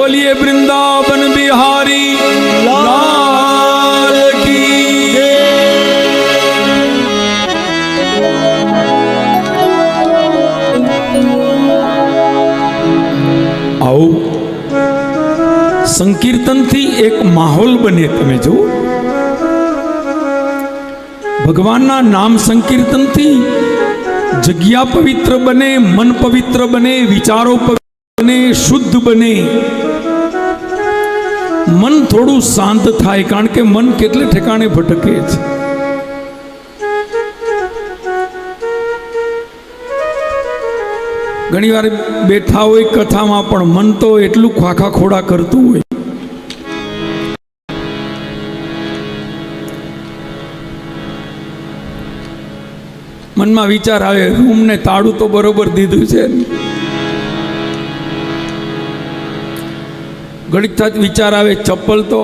बोलिए वृंदावन बिहारी लाल की जय। आओ संकीर्तन थी एक माहौल बने। तमे जो भगवान ना नाम संकीर्तन थी जग्या पवित्र बने, मन पवित्र बने, विचारों पवित्र बने, शुद्ध बने, मन थोड़ू शांत थाय। कारण के मन केटले ठेकाणे भटके छे। घणी वार बैठा होय कथामां पण मन तो एटલું ખાખા ખોડા કરતું હોય। મનમાં વિચાર આવે રૂમ ને તાળું તો બરોબર દીધું છે। ઘડીક થાત વિચાર આવે ચપ્પલ તો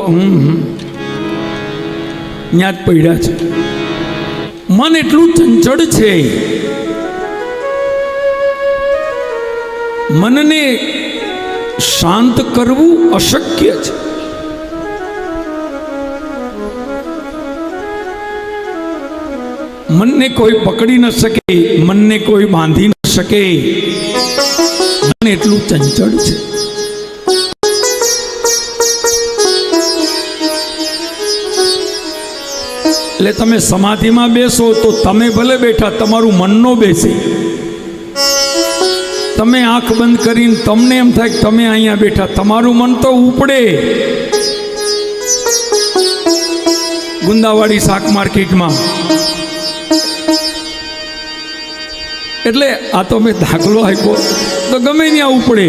ન્યા જ પડ્યા છે। મન એટલું ચંચળ છે, मनने शांत करवू अशक्य है। मन ने कोई पकड़ी न सके, मन ने कोई बांधी न सके। मन एटलू चंचल है। એટલે તમે સમાધિમાં બેસો તો તમે ભલે બેઠા, તમારું મન નો બેસે। તમે આંખ બંધ કરીને તમને એમ થાય કે તમે અહીંયા બેઠા, તમારું મન તો ઉપડે। ગુંદાવાડી શાક માર્કેટમાં એટલે આ તો મેં દાખલો આપ્યો તો ગમે ત્યાં ઉપડે।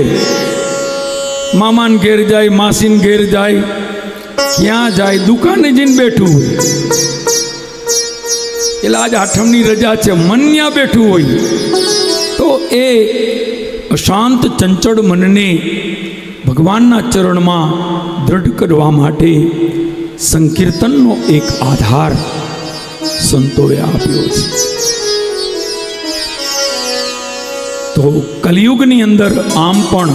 મામાને ઘેર જાય, માસીને ઘેર જાય, ક્યાં જાય, દુકાને જઈને બેઠું હોય એટલે આજ આઠમની રજા છે, મન ત્યાં બેઠું હોય તો એ શાंत चंचल मन ने भगवान चरण में दृढ़ करवा माटे संकीर्तन नो एक आधार संतोए आप्यो छे। तो कलियुग नी अंदर आम पण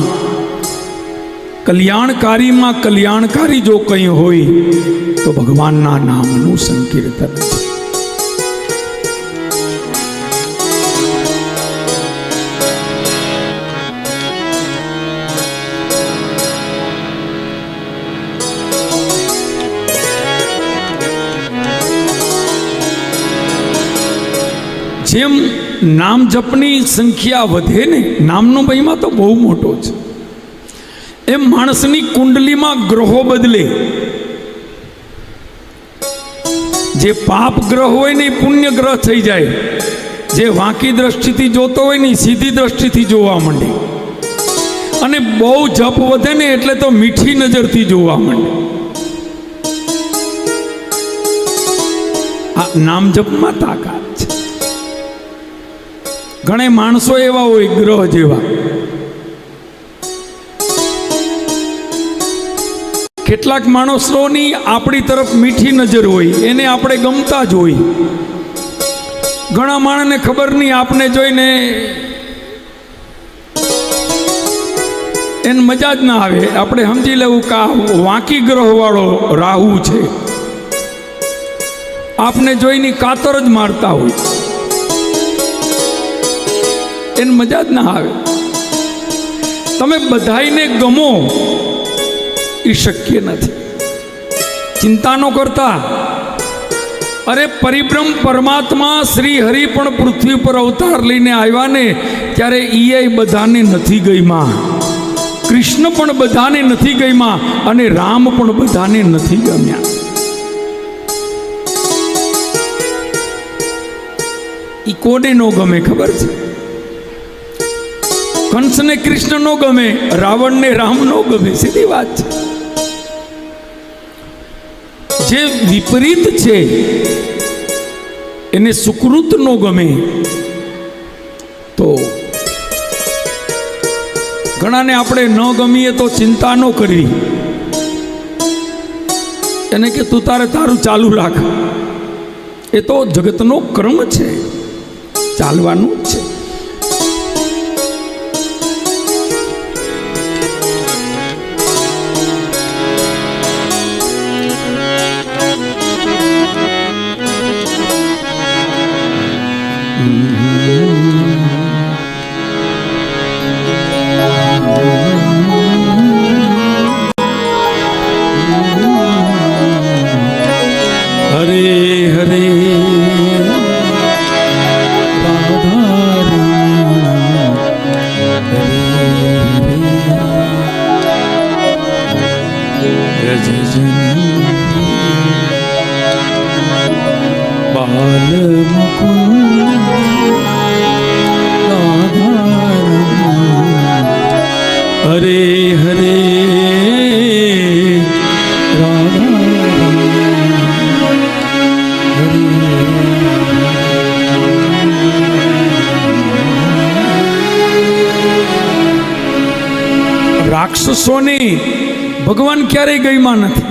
कल्याणकारी में कल्याणकारी जो कई होय तो भगवान ना नाम नु संकीर्तन छे। જેમ નામ જપની સંખ્યા વધે ને, નામનો મહિમા તો બહુ મોટો છે, એમ માણસની કુંડલીમાં ગ્રહો બદલે। જે પાપ ગ્રહ હોય ને પુણ્ય ગ્રહ થઈ જાય, જે વાંકી દ્રષ્ટિથી જોતો હોય ને સીધી દ્રષ્ટિથી જોવા માંડે, અને બહુ જપ વધે ને એટલે તો મીઠી નજરથી જોવા માંડે। આ નામ જપમાં તાકાત છે। घणे माणसों एवा होय ग्रह जेवा, केटलाक माणसोनी आपणी तरफ मीठी नजर होय, एने आपणे गमता ज होय। घणा माणसने खबर नहीं आपने जोईने एने मजा ज ना आवे। आपणे समजी लेवुं के वांकी ग्रह वाळो राहु छे, आपने जोईने कातर ज मारता होय, एन मजा ज ना आवे। तमे बधाईने गमो ई शक्य नथी। चिंता न करता। अरे परिब्रह्म परमात्मा श्री हरि पण पृथ्वी पर अवतार लईने आव्या ने त्यारे ईए बधाने नथी गईमा, कृष्ण पण बधाने नथी गईमा, अने राम पण बधाने नथी गम्या। ई कोने नो गमे खबर छे? कंस ने कृष्ण नो गमे, रावण ने राम नो गमे, सीधी बात है। जे विपरीत छे एने सुकृत नो गमे। तो घणा ने आपणे न गमीए तो चिंता न करवी, एने के तू तारे तारू चालू राख, ए तो जगतनो क्रम छे, चालवानुं छे। હરે હરે બાલ હરે હરે રાક્ષસોને ભગવાન ક્યારેય ગયમાં નથી.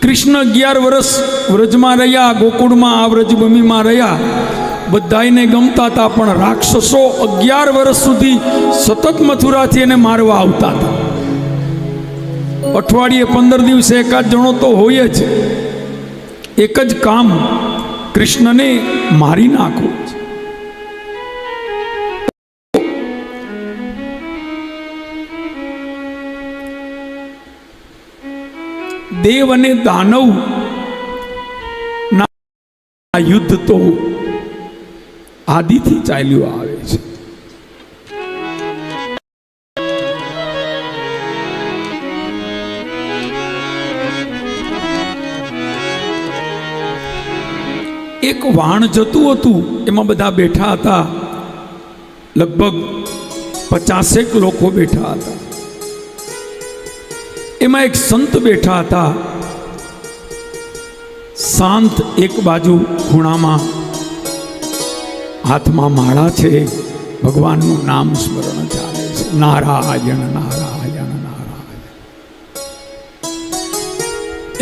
કૃષ્ણ 11 વર્ષ વ્રજમાં રહ્યા, ગોકુળમાં આ વ્રજભૂમિમાં રહ્યા, બધાને ગમતા હતા. પણ રાક્ષસો 11 વર્ષ સુધી સતત મથુરાથી એને મારવા આવતા હતા. અઠવાડિયે 15 દિવસે એકાદ જણો તો હોય જ. એક જ કામ, કૃષ્ણને મારી નાખવું છે. દેવ અને દાનવ ના યુદ્ધ તો આદિથી ચાલ્યું આવે છે. એક વાણ જતું હતું, એમાં બધા બેઠા હતા. લગભગ 50 લોકો બેઠા હતા. એમાં એક સંત બેઠા હતા, શાંત, એક બાજુ ખૂણામાં હાથમાં માળા છે, ભગવાનનું નામ સ્મરણ ચાલે છે. નારાયણ નારાયણ નારાયણ.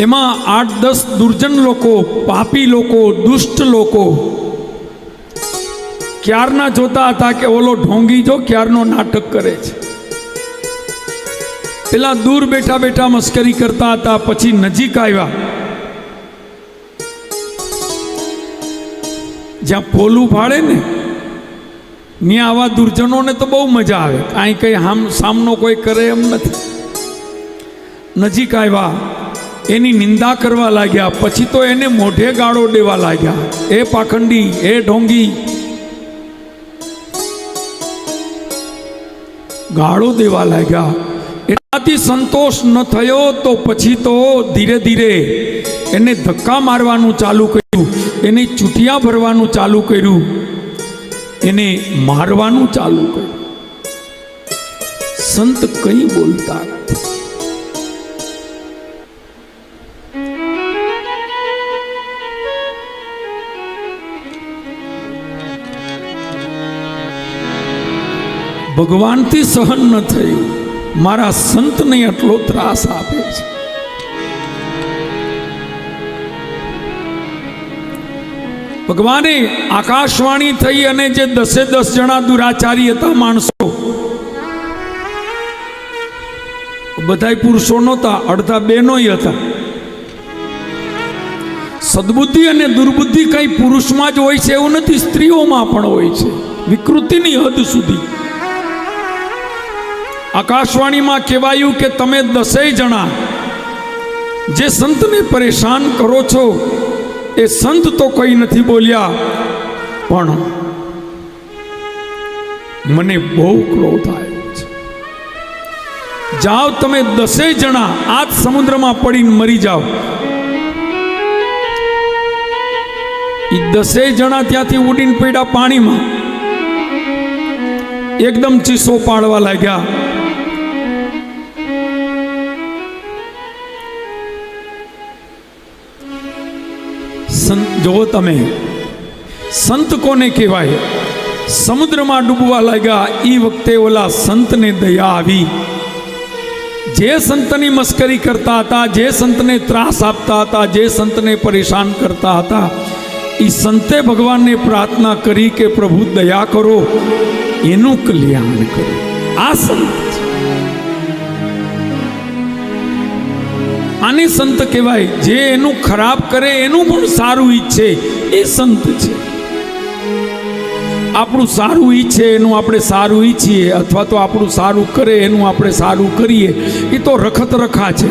એમાં 8-10 દુર્જન લોકો, પાપી લોકો, દુષ્ટ લોકો ક્યારના જોતા હતા કે ઓલો ઢોંગી જો ક્યારનો નાટક કરે છે. પેલા દૂર બેઠા બેઠા મસ્કરી કરતા હતા. પછી નજીક આવ્યા, જ્યાં પોલું ફાળે ને ત્યાં આવા દુર્જનોને તો બહુ મજા આવે. કાંઈ કઈ સામનો કોઈ કરે એમ નથી. નજીક આવ્યા, એની નિંદા કરવા લાગ્યા. પછી તો એને મોઢે ગાળો દેવા લાગ્યા, એ પાખંડી, એ ઢોંગી, ગાળો દેવા લાગ્યા. એનાથી સંતોષ ન થયો તો પછી તો ધીરે ધીરે એને ધક્કા મારવાનું ચાલુ કર્યું, એને ચૂંટિયા ભરવાનું ચાલુ કર્યું, એને મારવાનું ચાલુ કર્યું. સંત કંઈ બોલતા નથી. ભગવાનથી સહન ન થયું, મારા સંતને એટલો ત્રાસ આપે છે. ભગવાને આકાશવાણી થઈ અને જે 10 જણા દુરાચારી હતા માણસો, બધાય પુરુષો નહોતા, અડધા બહેનોય હતા. સદબુદ્ધિ અને દુર્બુદ્ધિ કઈ પુરુષમાં જ હોય છે એવું નથી, સ્ત્રીઓમાં પણ હોય છે, વિકૃતિની હદ સુધી. આકાશવાણીમાં કહેવાયું કે તમે 10 જણા જે સંતને પરેશાન કરો છો, એ સંત તો કંઈ નથી બોલ્યા, પણ મને બહુ ક્રોધ આવ્યો છે. જાઓ તમે 10 જણા આ જ સમુદ્રમાં પડીને મરી જાઓ. એ 10 જણા ત્યાંથી ઉડીને પડ્યા પાણીમાં, એકદમ ચીસો પાડવા લાગ્યા. જો તમે, સંત કોને કહેવાય? સમુદ્રમાં ડૂબવા લાગ્યા એ વખતે ઓલા સંતને દયા આવી. જે સંતની મસ્કરી કરતા હતા, જે સંતને ત્રાસ આપતા હતા, જે સંતને પરેશાન કરતા હતા, એ સંતે ભગવાનને પ્રાર્થના કરી કે પ્રભુ દયા કરો, એનું કલ્યાણ કરો. આ સંત છે. આને સંત કહેવાય. જે એનું ખરાબ કરે એનું પણ સારું ઈચ્છે, એ સંત છે. આપણું સારું ઈચ્છે એનું આપણે સારું ઈચ્છીએ, અથવા તો આપણું સારું કરે એનું આપણે સારું કરીએ, એ તો રખત રખા છે,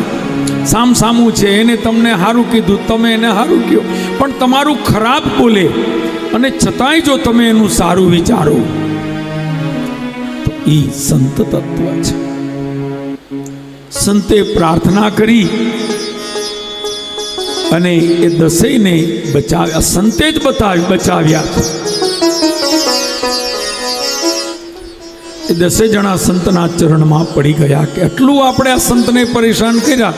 સામસામું છે. એને તમને સારું કીધું, તમે એને સારું કહો, પણ તમારું ખરાબ બોલે અને છતાંય જો તમે એનું સારું વિચારો તો એ સંત તત્વ છે. સંતે પ્રાર્થના કરી અને એ દસેયને બચાવ્યા. સંતે જ બચાવ્યા. એ 10 જણા સંતના ચરણમાં પડી ગયા કે આટલું આપણે આ સંતને પરેશાન કર્યા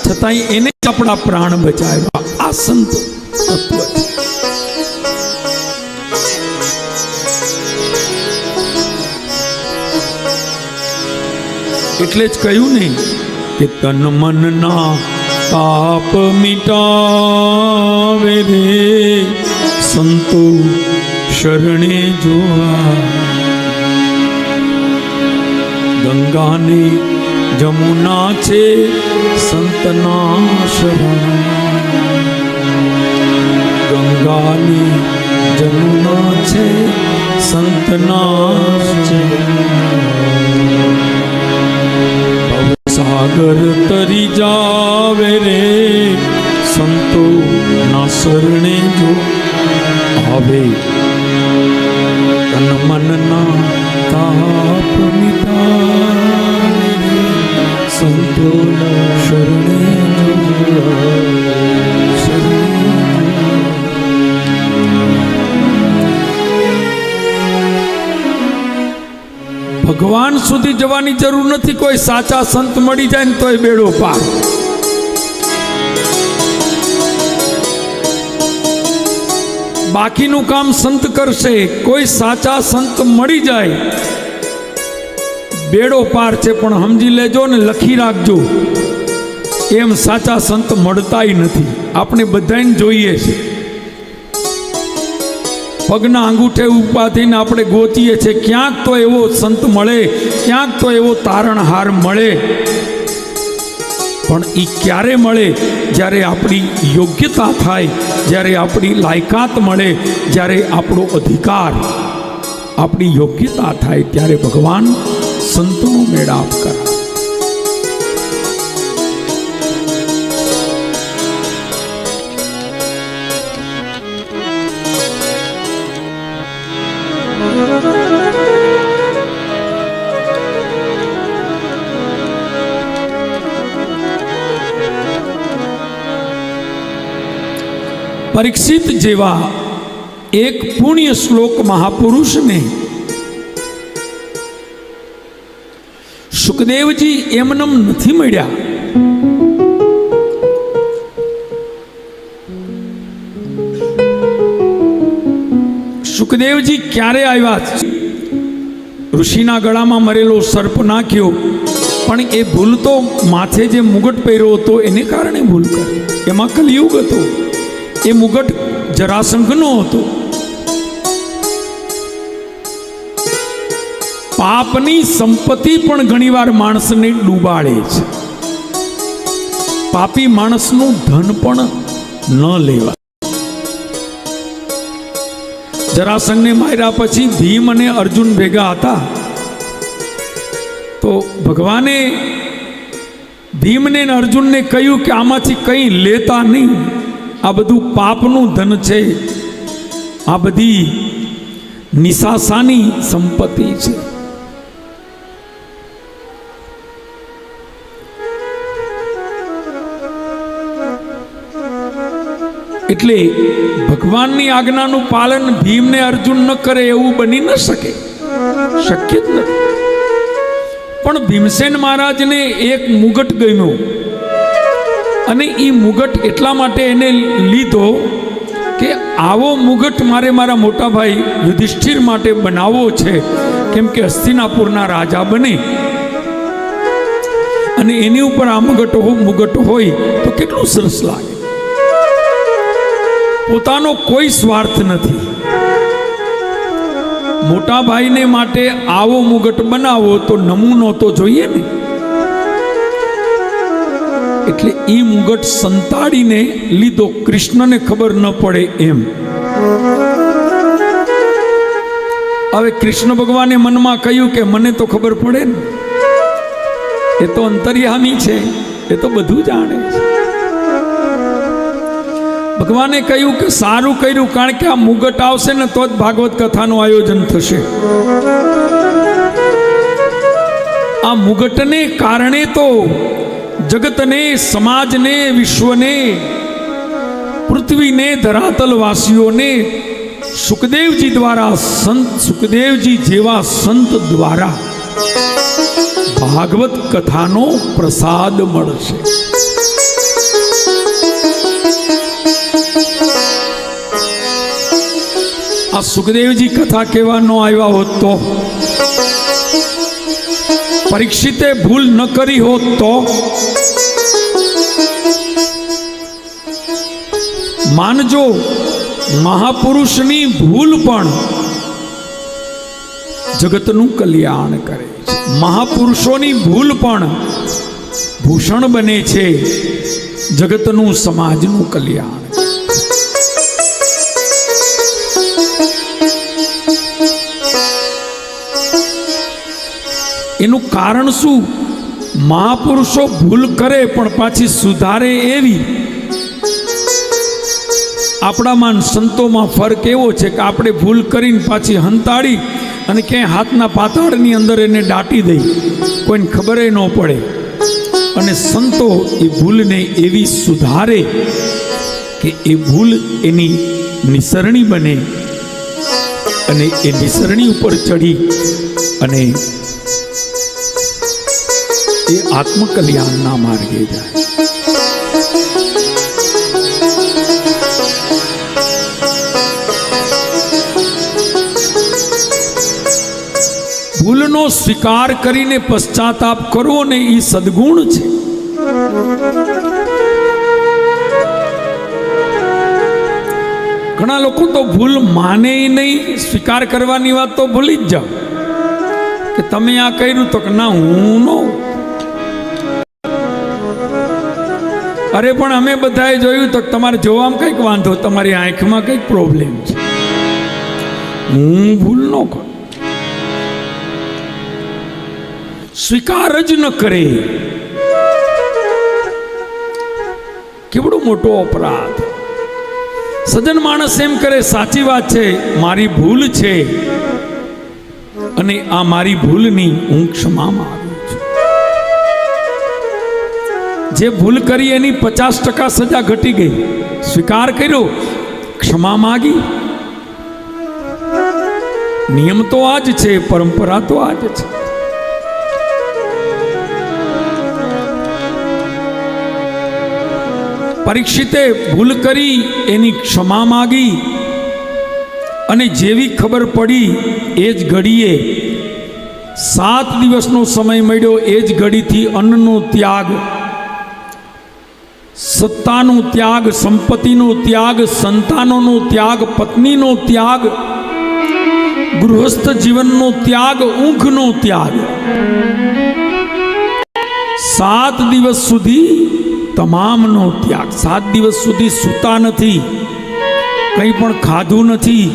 છતાંય એને જ આપણા પ્રાણ બચાવ્યા. આ સંત તત્વ છે. એટલે જ કહ્યું ને કે તન મનના તાપ મિટાવે રે સંતો શરણે જોવા. ગંગાને જમુના છે સંતના શરણ. ગંગાને જમુના છે સંતના સાગર તરી જાવે રે સંતો ના શરણે જો આવે. તન મનના તાપ મિટાવે સંતો શરણે જો. ભગવાન સુધી જવાની જરૂર નથી. કોઈ સાચા સંત મળી જાય ને તોય બેડો પાર. બાકીનું કામ સંત કરશે. કોઈ સાચા સંત મળી જાય બેડો પાર છે. પણ સમજી લેજો ને, લખી રાખજો, એમ સાચા સંત મળતાય નથી. આપણે બધાને જોઈએ છે. પગના અંગૂઠે ઉપાથીને આપણે ગોતીએ છીએ. ક્યાંક તો એવો સંત મળે, ક્યાંક તો એવો તારણહાર મળે. પણ એ ક્યારે મળે? જ્યારે આપણી યોગ્યતા થાય, જ્યારે આપણી લાયકાત મળે, જ્યારે આપણો અધિકાર, આપણી યોગ્યતા થાય, ત્યારે ભગવાન સંતનો મેળાપ કરે. પરીક્ષિત જેવા એક પુણ્ય શ્લોક મહાપુરુષને સુખદેવજી એમનેમ નથી મળ્યા. સુખદેવજી ક્યારે આવ્યા? ઋષિના ગળામાં મરેલો સર્પ નાખ્યો, પણ એ ભૂલ તો માથે જે મુગટ પહેર્યો હતો એને કારણે ભૂલ કરી. એમાં કલિયુગ હતો. એ મુગટ જરાસંઘનો હતો. પાપની સંપત્તિ પણ ઘણીવાર માણસને ડૂબાડે છે. પાપી માણસનું ધન પણ ન લેવાય. જરાસંઘને માર્યા પછી ભીમ અને અર્જુન ભેગા હતા. તો ભગવાને ભીમને અને અર્જુનને કહ્યું કે આમાંથી કંઈ લેતા નહીં. આ બધું પાપનું ધન છે. આ બધી નિશાસાની સંપત્તિ છે. એટલે ભગવાનની આજ્ઞાનું પાલન ભીમને અર્જુન ન કરે એવું બની ન શકે. શક્ય જ નથી. પણ ભીમસેન મહારાજને એક મુગટ ગમ્યો, અને એ મુગટ એટલા માટે એને લીધો કે આવો મુગટ મારે મારા મોટા ભાઈ યુધિષ્ઠિર માટે બનાવવો છે. કેમ કે હસ્તિનાપુરના રાજા બને અને એની ઉપર આ મુગટ હોય તો કેટલું સરસ લાગે. પોતાનો કોઈ સ્વાર્થ નથી. મોટા ભાઈને માટે આવો મુગટ બનાવો તો નમૂનો તો જોઈએ ને. એટલે એ મુગટ સંતાડીને લીધો, કૃષ્ણને ખબર ન પડે એમ. હવે કૃષ્ણ ભગવાને મનમાં કહ્યું કે મને તો ખબર પડે ને, એ તો અંતર્યામી છે, એ તો બધું જાણે છે. ભગવાને કહ્યું કે સારું કર્યું, કારણ કે આ મુગટ આવશે ને તો જ ભાગવત કથાનું આયોજન થશે. આ મુગટને કારણે તો જગતને, સમાજને, વિશ્વને, પૃથ્વીને, ધરાતલવાસીઓને સુખદેવજી દ્વારા, સંત સુખદેવજી જેવા સંત દ્વારા ભાગવત કથાનો પ્રસાદ મળશે. આ સુખદેવજી કથા કહેવા ન આવ્યા હોત તો, પરીક્ષિતે ભૂલ ન કરી હોત તો, માનજો મહાપુરુષની ભૂલ પણ જગતનું કલ્યાણ કરે છે. મહાપુરુષોની ભૂલ પણ ભૂષણ બને છે, જગતનું, સમાજનું કલ્યાણ. એનું કારણ શું? મહાપુરુષો ભૂલ કરે પણ પાછી સુધારે એવી. આપણામાં સંતોમાં ફરક એવો છે કે આપણે ભૂલ કરીને પાછી હંતાડી અને ક્યાંય હાથના પાતાળની અંદર એને દાટી દઈ, કોઈને ખબર ન પડે. અને સંતો એ ભૂલને એવી સુધારે કે એ ભૂલ એની નિસરણી બને અને એ નિસરણી ઉપર ચડી અને એ આત્મકલ્યાણના માર્ગે જાય. ભૂલનો સ્વીકાર કરીને પશ્ચાતાપ કરવો ને એ સદગુણ છે. ઘણા લોકો તો ભૂલ માને નહીં, સ્વીકાર કરવાની વાત તો ભૂલી જ જાઓ કે તમે આ કર્યું તો કે ના હું નો. અરે પણ અમે બધાએ જોયું તો તમારે જોવામાં કંઈક વાંધો, તમારી આંખમાં કંઈક પ્રોબ્લેમ છે, હું ભૂલ ન કરું. સ્વીકાર જ ન કરે, કેવડો મોટો અપરાધ. સજ્જન માણસ એમ કરે સાચી વાત છે, મારી ભૂલ છે અને આ મારી ભૂલની હું ક્ષમા માંગુ છું. જે ભૂલ કરી એની 50% સજા ઘટી ગઈ. સ્વીકાર કર્યો, ક્ષમા માગી. નિયમ તો આ જ છે, પરંપરા તો આ જ છે. પરીક્ષિતે ભૂલ કરી, એની ક્ષમા માગી અને જેવી ખબર પડી એ જ ઘડીએ 7 દિવસનો સમય મળ્યો. એ જ ઘડીથી અન્નનો ત્યાગ, સત્તાનો ત્યાગ, સંપત્તિનો ત્યાગ, સંતાનોનો ત્યાગ, પત્નીનો ત્યાગ, ગૃહસ્થ જીવનનો ત્યાગ, ઊંઘનો ત્યાગ. 7 દિવસ સુધી તમામનો ત્યાગ. 7 દિવસ સુધી સૂતા નથી, કંઈ પણ ખાધું નથી.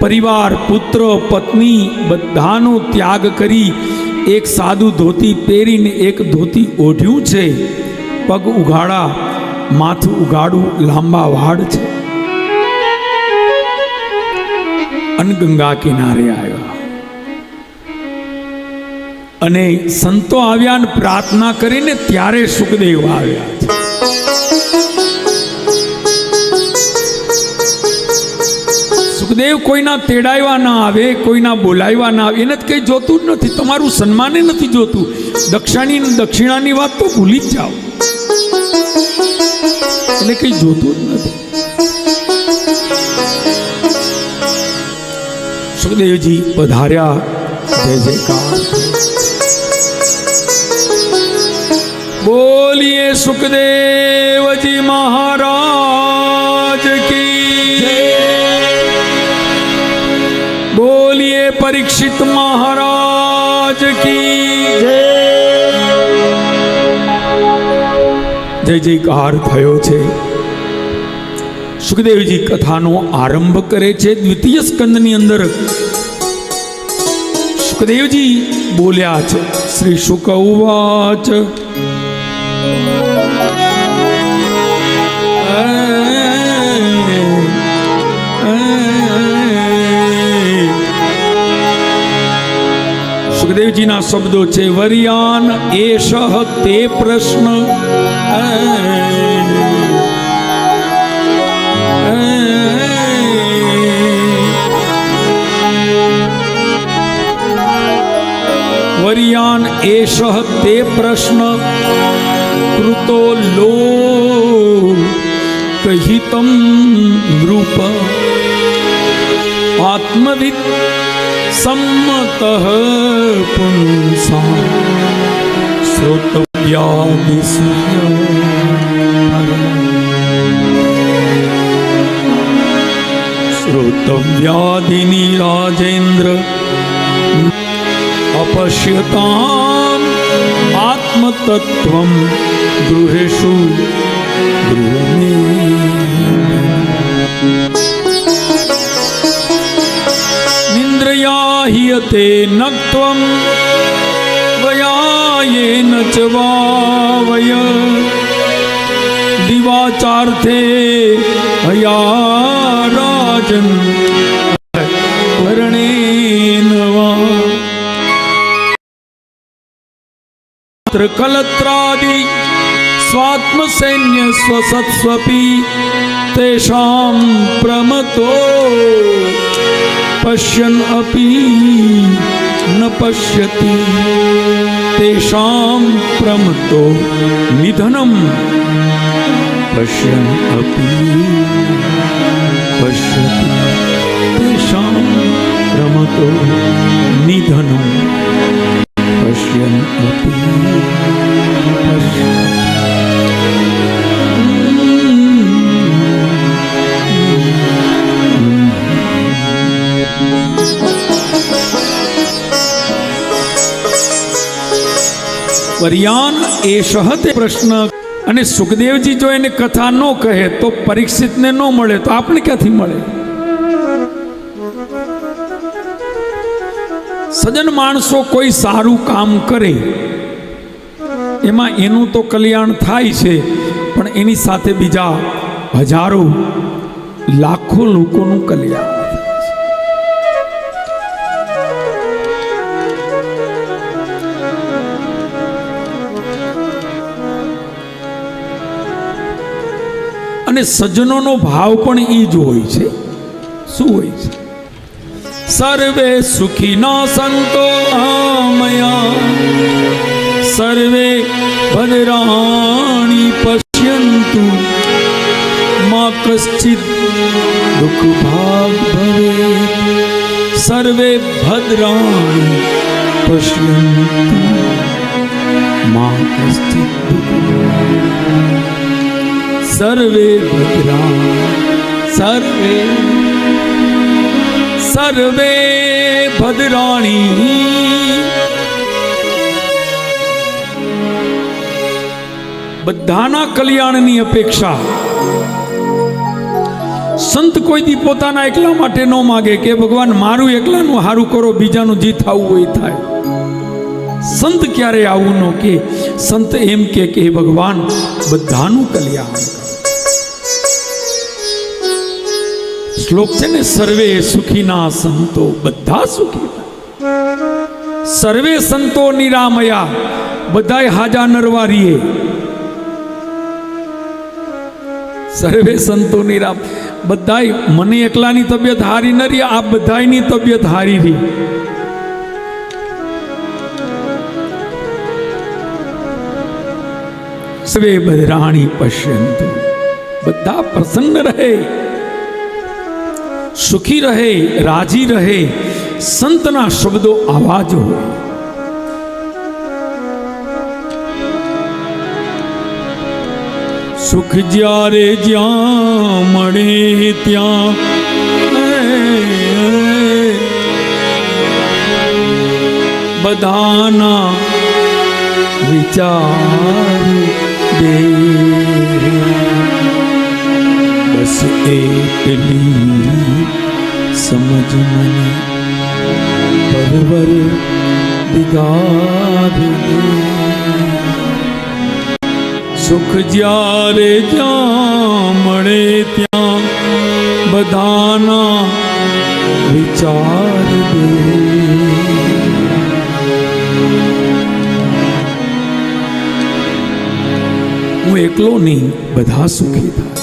પરિવાર, પુત્ર, પત્ની બધાનો ત્યાગ કરી એક સાદું ધોતી પહેરીને એક ધોતી ઓઢ્યું છે. પગ ઉઘાડા, માથું ઉઘાડું, લાંબા વાળ છે અને ગંગા કિનારે આવ્યા. અને સંતો આવ્યા ને પ્રાર્થના કરીને ત્યારે સુખદેવ આવ્યા છે. સુખદેવ કોઈના તેડાવ્યા ના આવે, કોઈના બોલાવ્યા ના આવે, એને જ કંઈ જોતું જ નથી. તમારું સન્માને નથી જોતું. દક્ષિણાની વાત તો ભૂલી જ જાઓ, એને કંઈ જોતું જ નથી. સુખદેવજી પધાર્યા. જય જયકાર. बोलिए सुखदेव जी महाराज की जय, बोलिए परीक्षित महाराज की जय. જય જયકાર થયો છે. સુખદેવજી કથાનો આરંભ કરે છે. દ્વિતીય સ્કંદની અંદર સુખદેવજી બોલ્યા છે. શ્રી શુક ઉવાચ સુખદેવજીના શબ્દો છે. વર્યાન એષ તે પ્રશ્ન વર્યાન એષ તે પ્રશ્ન કૃતો લો કહિતમ નૃપ આત્મવિદ सम्मत पुंसा श्रोतव्यादिनी राजेन्द्र अपश्यताम् आत्मतत्त्वं गृहेषु गृहमे ह्यते नक्त्वं वयायेन च वावय दिवाचार्थे हया राजन् वर्णेन वा कलत्रादि स्वात्मसैन्य स्वसत्स्वपि तेषां प्रमतो पश्यन् अपि न पश्यति तेषां प्रमतो निधनं पश्यन् अपि पश्यति तेषां प्रमतो निधनं पश्यन् अपि पश्यति. વર્યાન એષ તે પ્રશ્ન. અને સુખદેવજી જો એને કથા ન કહે તો પરીક્ષિતને ન મળે તો આપણે ક્યાંથી મળે? સજ્જન માણસો કોઈ સારું કામ કરે એમાં એનું તો કલ્યાણ થાય છે, પણ એની સાથે બીજા હજારો લાખો લોકોનું કલ્યાણ. અને સજ્જનોનો ભાવ પણ એ જ હોય છે. શું હોય છે? સર્વે સુખીના સંતો મયા સર્વે ભદ્રાણી પશ્યંતુ મા કશ્ચિત દુઃખ ભાગ ભવે સર્વે ભદ્રાણી પશ્યંતુ મા કશ્ચિત સર્વે ભદ્રા સર્વે ભદ્રાણી. બધાના કલ્યાણની અપેક્ષા સંત કોઈ દી પોતાના એકલા માટે ન માગે કે ભગવાન મારું એકલાનું હારું કરો, બીજાનું જે થવું હોય થાય. સંત ક્યારે આવું ન કે. સંત એમ કે હે ભગવાન બધાનું કલ્યાણ. શ્લોક છે ને, સર્વે સુખીના સંતો, બધા સુખી. સર્વે સંતો નિરામયા, બધાય હાજા નરવારીએ. સર્વે સંતો નિરામ, બધાય મને એકલાની તબિયત હારી ન રહી, આ બધાયની તબિયત હારી રહી. સર્વે ભદ્રાણી પશ્યંતુ, બધા પ્રસન્ન રહે, સુખી રહે, રાજી રહે. સંતના શબ્દો આવા જ હોય. સુખ જ્યારે જ્યાં મળે ત્યાં બધાના વિચાર દે. બસ એટલી સમજ મને પરવર દિગારે સુખ જ્યારે જ્યાં મળે ત્યાં બધાના વિચાર દે હું એકલો નહીં બધા સુખી થાય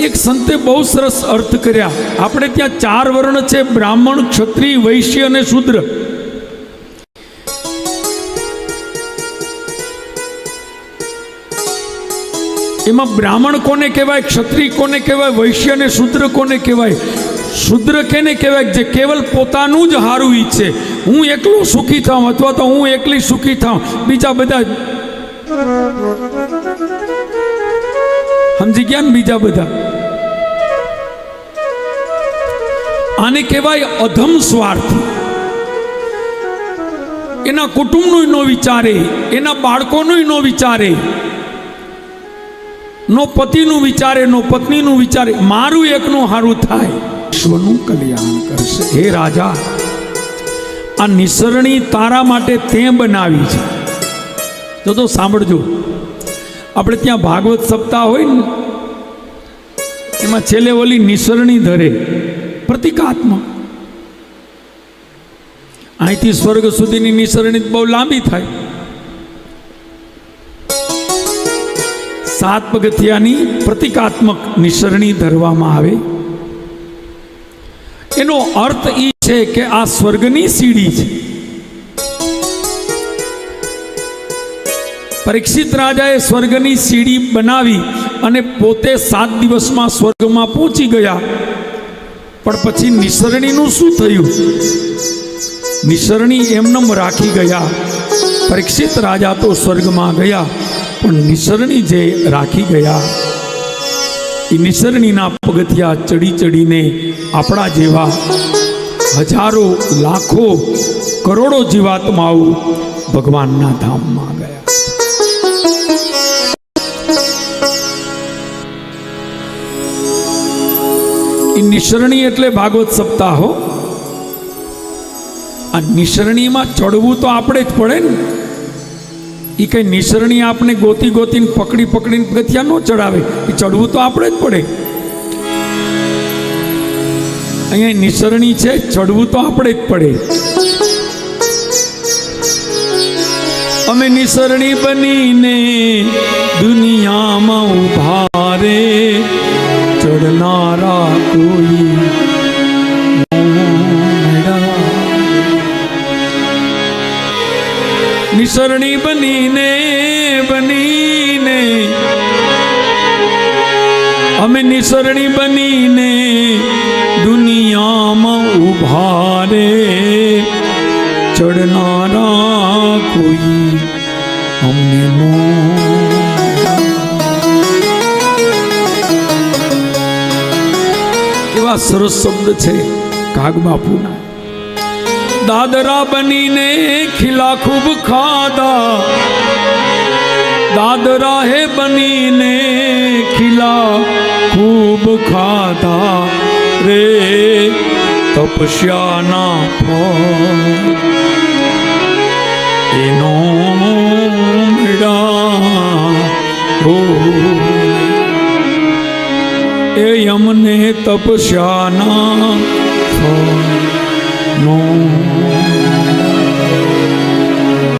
એક સંતે બહુ સરસ અર્થ કર્યા આપણે ત્યાં 4 વર્ણ છે બ્રાહ્મણ ક્ષત્રિય વૈશ્ય અને શૂદ્ર એમાં બ્રાહ્મણ કોને કહેવાય ક્ષત્રિય કોને કહેવાય વૈશ્ય અને શૂદ્ર કોને કહેવાય શૂદ્ર કેને કહેવાય જે કેવલ પોતાનું જ હારું ઈચ્છે હું એકલો સુખી થાઉં અથવા તો હું એકલી સુખી થાઉં બીજા બધા સમજી ગયા ને બીજા બધા આને કહેવાય અધમ સ્વાર્થી એના કુટુંબનું ન વિચારે એના બાળકોનું ન વિચારે નો પતિનું વિચારે નો પત્નીનું વિચારે મારું એકનું હારું થાય વિશ્વનું કલ્યાણ કરશે હે રાજા આ નિસરણી તારા માટે તે બનાવી છે તો સાંભળજો આપણે ત્યાં ભાગવત સપ્તાહ હોય ને એમાં છેલ્લે ઓલી નિસરણી ધરે પ્રતિકાત્મક અહીંથી સ્વર્ગ સુધીની નિસરણી બહુ લાંબી થાય 7 પગથિયાની પ્રતિકાત્મક નિસરણી ધરવામાં આવે એનો અર્થ એ છે કે આ સ્વર્ગની સીડી છે પરીક્ષિત રાજાએ સ્વર્ગની સીડી બનાવી અને પોતે 7 દિવસમાં સ્વર્ગમાં પહોંચી ગયા પણ પછી નિસરણીનું શું થયું નિસરણી એમનેમ રાખી ગયા પરીક્ષિત રાજા તો સ્વર્ગમાં ગયા પણ નિસરણી જે રાખી ગયા એ નિસરણીના પગથિયા ચડી ચડીને આપણા જેવા હજારો લાખો કરોડો જીવાત્માઓ ભગવાનના ધામમાં ગયા એ નિસરણી એટલે ભાગવત સપ્તાહો આ નિસરણીમાં ચડવું તો આપણે જ પડે ને એ કઈ નિસરણી આપણે ગોતી ગોતીને પકડી પકડીને પગથિયા ન ચડાવે એ ચડવું તો આપણે જ પડે અહીંયા નિસરણી છે ચડવું તો આપણે જ પડે અમે નિસરણી બનીને દુનિયામાં ઉભા રે ચડનારા કોઈ નિસરણી બનીને અમે નિસરણી બનીને દુનિયામાં ઉભા રે ચડનારા કોઈ અમને નો કેવા સરસ શબ્દ છે કાગ બાપુના દાદરા બનીને ખીલા ખૂબ ખાધા દાદરા હે બનીને ખીલા ખૂબ ખાધા રે તપસ્યાના ફળ એનો મેળા હો એ અમને તપસ્યાના ફળ નો